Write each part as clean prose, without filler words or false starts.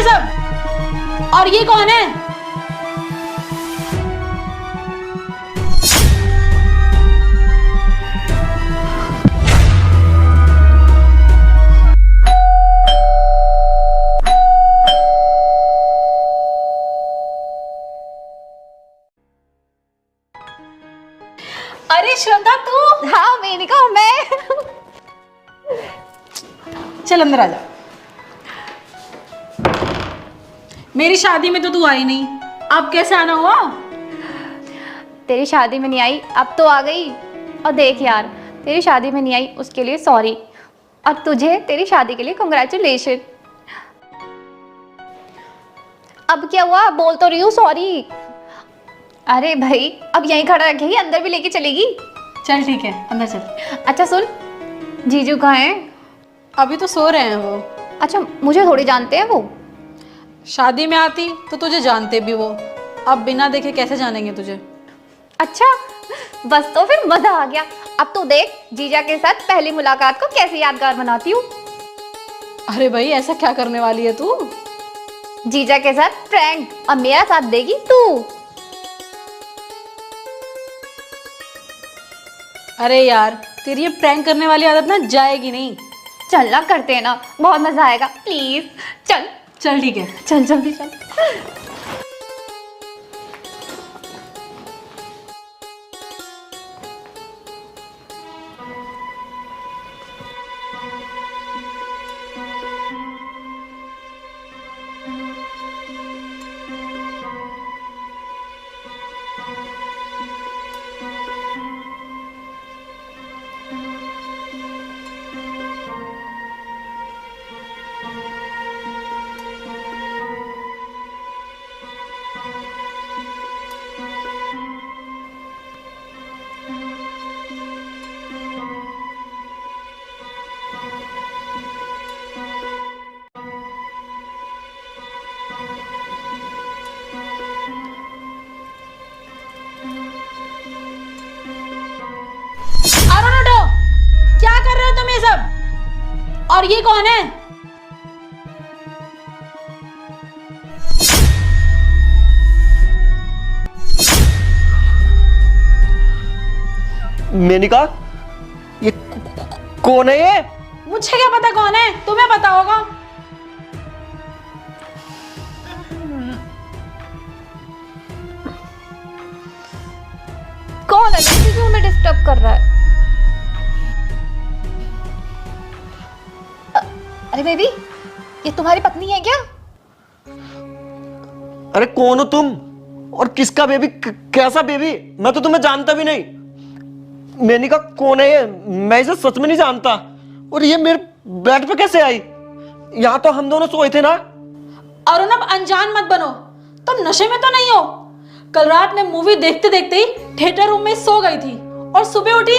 सब? और ये कौन है? अरे श्रद्धा तू? हाँ मेनिका मैं। चल अंदर आ जा। मेरी शादी में तो तू आई नहीं, अब कैसे आना हुआ? तेरी शादी में नहीं आई, अब तो आ गई। और देख यार, तेरी शादी में नहीं आई उसके लिए सॉरी, और तुझे तेरी शादी के लिए कंग्रेचुलेशन। अब क्या हुआ, बोल तो रही हूँ सॉरी। अरे भाई अब यहीं खड़ा रखेगी, अंदर भी लेके चलेगी? चल ठीक है, अंदर चल। अच्छा सुन, जीजू कहाँ हैं? अभी तो सो रहे हैं वो। अच्छा मुझे थोड़ी जानते हैं वो। शादी में आती तो तुझे जानते भी वो, अब बिना देखे कैसे जानेंगे तुझे? अच्छा बस तो फिर मजा आ गया। अब तो देख जीजा के साथ पहली मुलाकात को कैसे यादगार बनाती हूँ। अरे भाई ऐसा क्या करने वाली है तू? जीजा के साथ प्रैंक, और मेरा साथ देगी तू। अरे यार तेरी ये प्रैंक करने वाली आदत ना जाएगी नहीं। चल ना करते हैं ना, बहुत मजा आएगा, प्लीज चल। चल ठीक है, चल जल्दी चल। क्या कर रहे हो तुम ये सब? और ये कौन है? मेनिका, ये कौन है ये? मुझे क्या पता कौन है, तुम्हें पता होगा। कौन है जो हमें डिस्टर्ब कर रहा है? अरे बेबी, ये तुम्हारी पत्नी है क्या? अरे कौन हो तुम और किसका बेबी? कैसा बेबी? मैं तो तुम्हें जानता भी नहीं। मेनिका कौन है ये? मैं इसे सच में नहीं जानता। और ये मेरे बेड पे कैसे आई? यहाँ तो हम दोनों सोए थे ना। अरुण अब अनजान मत बनो, तुम नशे में तो नहीं हो? कल रात में मूवी देखते देखते ही थिएटर रूम में सो गई थी और सुबह उठी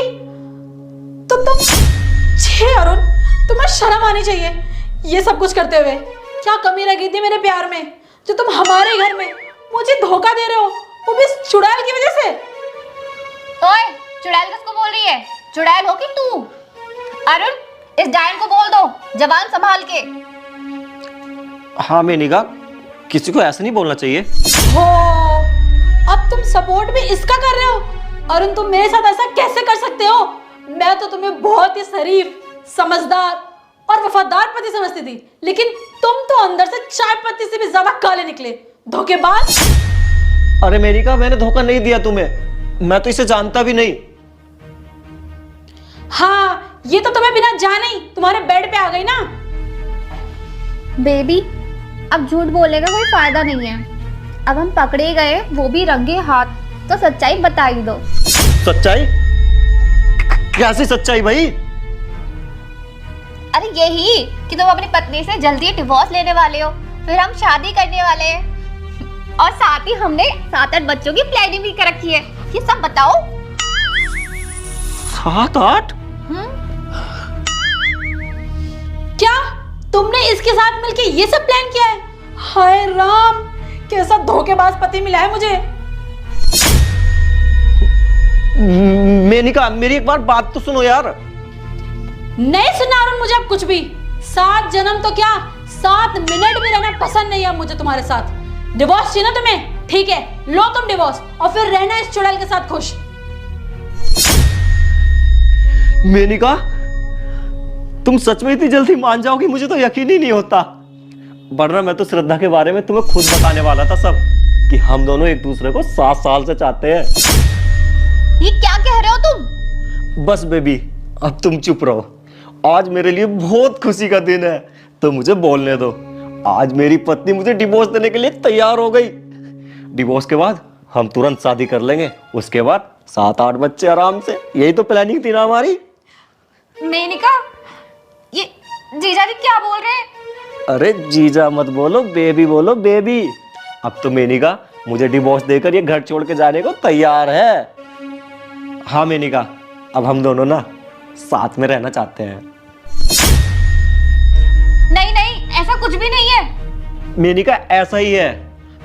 तो तुम। छे अरुण, तुम्हें शर्म आनी चाहिए ये सब कुछ करते हुए। क्या कमी रह गई थी मेरे प्यार में जो तुम हमारे घर में मुझे धोखा दे रहे हो, वो भी इस चुड़ैल की वजह से? ओए, चुड़ैल किसको बोल रही है? चुड़ैल हो कि तू? अरुण, इस डायन को बोल दो, जबान संभाल के। हाँ मेनिका, किसी को ऐसा नहीं बोलना चाहिए। हो, अब तुम सपोर्ट भी इसका कर रहे हो? अरुण तुम मेरे साथ ऐसा कैसे कर सकते हो? मैं तो तुम्हें बहुत ही शरीफ, समझदार और वफादार पति समझती थी, लेकिन तुम तो अंदर से चाय पत्ती से भी ज्यादा काले निकले, धोखेबाज। अरे मेनिका, मैंने धोखा नहीं दिया तुम्हें, मैं तो इसे जानता भी नहीं। हाँ, ये तो तुम्हें बिना जाने ही तुम्हारे बेड पे आ गई ना। बेबी, अब झूठ बोलने का कोई फायदा नहीं है। अब हम पकड़े गए, वो भी रंगे हाथ, तो सच्चाई बता ही दो। सच्चाई? कैसी सच्चाई भाई? अरे यही कि तुम अपनी पत्नी से जल्दी डिवोर्स लेने वाले हो, फिर हम शादी करने वाले हैं, और साथ ही हमने 7-8 बच्चों की प्लानिंग भी कर रखी है। ये सब बताओ। 7-8? क्या तुमने इसके साथ मिलके ये सब प्लान किया है? हाय राम, कैसा धोखेबाज पति मिला है मुझे। मेनिका, मेरी एक बार बात तो सुनो यार। नहीं सुना अरुण मुझे अब कुछ भी। 7 जन्म तो क्या, 7 मिनट भी रहना पसंद नहीं है मुझे तुम्हारे साथ। डिवोर्स चाहिए ना तुम्हें, ठीक है, लो तुम डिवोर्स और फिर रहना इस चुड़ैल के साथ खुश। मेनिका, तुम सच में इतनी जल्दी मान जाओगी, मुझे तो यकीन ही नहीं होता। वरना मैं तो श्रद्धा के बारे में तुम्हें खुद बताने वाला था सब, कि हम दोनों एक दूसरे को 7 साल से चाहते हैं। ये क्या कह रहे हो तुम? बस बेबी, अब तुम चुप रहो। आज मेरे लिए बहुत खुशी का दिन है, तो मुझे बोलने दो। आज मेरी पत्नी मुझे डिवोर्स देने के लिए तैयार हो गई। डिवोर्स के बाद हम तुरंत शादी कर लेंगे, उसके बाद 7-8 बच्चे आराम से। यही तो प्लानिंग थी ना हमारी। मेनिका, ये जीजा जी क्या बोल रहे हैं? अरे जीजा मत बोलो, बेबी बोलो, बेबी। अब तो मेनिका मुझे डिवोर्स देकर ये घर छोड़ के जाने को तैयार है। हाँ मेनिका, अब हम दोनों ना साथ में रहना चाहते हैं। नहीं नहीं, ऐसा कुछ भी नहीं है। मेनिका ऐसा ही है।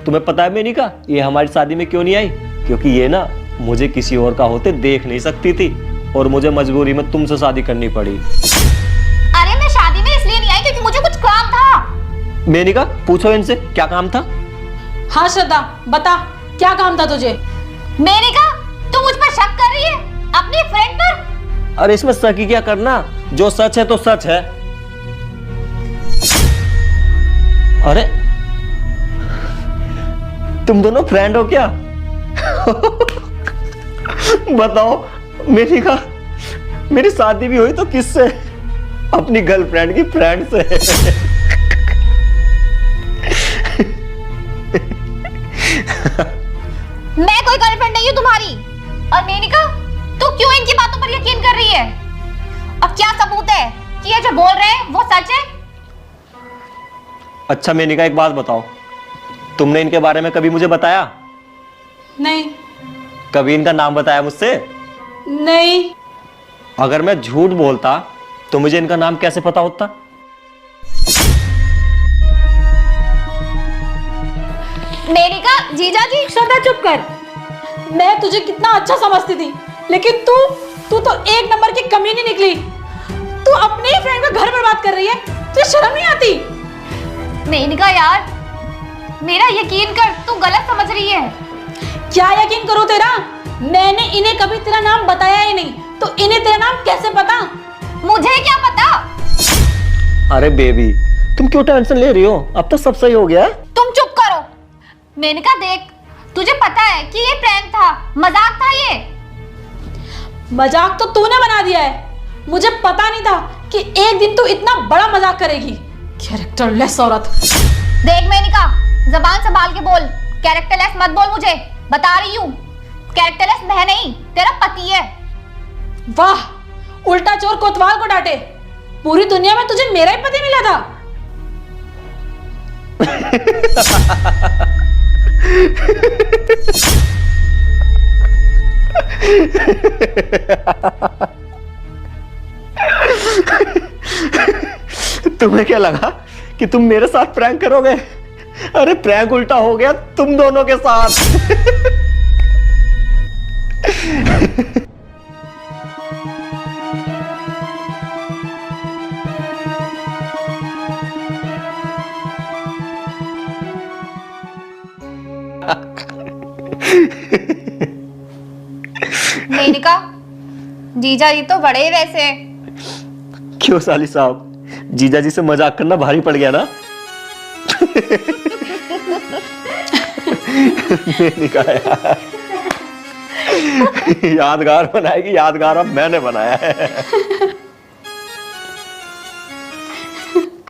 तुम्हें पता है मेनिका, ये हमारी शादी में क्यों नहीं आई? क्योंकि ये ना मुझे किसी और का होते देख नहीं सकती थी, और मुझे मजबूरी में तुमसे शादी करनी पड़ी। अरे मैं शादी में इसलिए नहीं आई क्योंकि मुझे कुछ काम था। मेनिका पूछो इनसे क्या काम था। हाँ श्रद्धा, बता क्या काम था तुझे? मेनिका, तू मुझ पर शक कर रही है अपनी फ्रेंड पर? अरे इसमें शक ही क्या करना, जो सच है तो सच है। अरे तुम दोनों फ्रेंड हो क्या? बताओ मेनिका, मेरी शादी भी हुई तो किससे? अपनी गर्लफ्रेंड की फ्रेंड से। मैं कोई गर्लफ्रेंड नहीं हूँ तुम्हारी। और मेनिका, तू क्यों इनकी बातों पर यकीन कर रही है? अब क्या सबूत है कि ये जो बोल रहे हैं वो सच है? अच्छा मेनिका, एक बात बताओ, तुमने इनके बारे में कभी मुझे बताया? नहीं। कभी इनका नाम बताया मुझसे? नहीं। अगर मैं झूठ बोलता तो मुझे इनका नाम कैसे पता होता? मेनिका, जीजा जी। श्रद्धा चुप कर। मैं तुझे कितना अच्छा समझती थी, लेकिन तू तो एक नंबर की कमीनी निकली। तू अपने ही फ्रेंड का घर बर्बाद कर रही है, तुझे शर्म नहीं आती? मेनिका यार, मेरा यकीन कर, तू गलत समझ रही है। क्या यकीन करूं तेरा? मैंने इन्हें कभी तेरा नाम बताया ही नहीं, तो इन्हें तेरा नाम कैसे पता? मुझे क्या पता? अरे बेबी, तुम क्यों टेंशन ले रही हो? अब तो सब सही हो गया है। तुम चुप करो। मेनिका देख, तुझे पता है कि ये प्रैंक था, मजाक था ये। मजाक तो तूने बना दिया है। मुझे पता नहीं था कि एक दिन तू इतना बड़ा मजाक करेगी। कैरेक्टरलेस औरत। देख मेनिका, जबान संभाल के बोल। कैरेक्टरलेस मत बोल मुझे, बता रही हूँ। कैरेक्टरलेस मैं नहीं, तेरा पति है। वाह, उल्टा चोर कोतवाल को डांटे। पूरी दुनिया में तुझे मेरा ही पति मिला था। तुम्हें क्या लगा कि तुम मेरे साथ प्रैंक करोगे? अरे प्रैंक उल्टा हो गया तुम दोनों के साथ। मेनिका, जीजा जी तो बड़े ही वैसे हैं। क्यों साली साहब, जीजा जी से मजाक करना भारी पड़ गया ना? मैंने कहा यार, यादगार बनाएगी, यादगार अब मैंने बनाया है।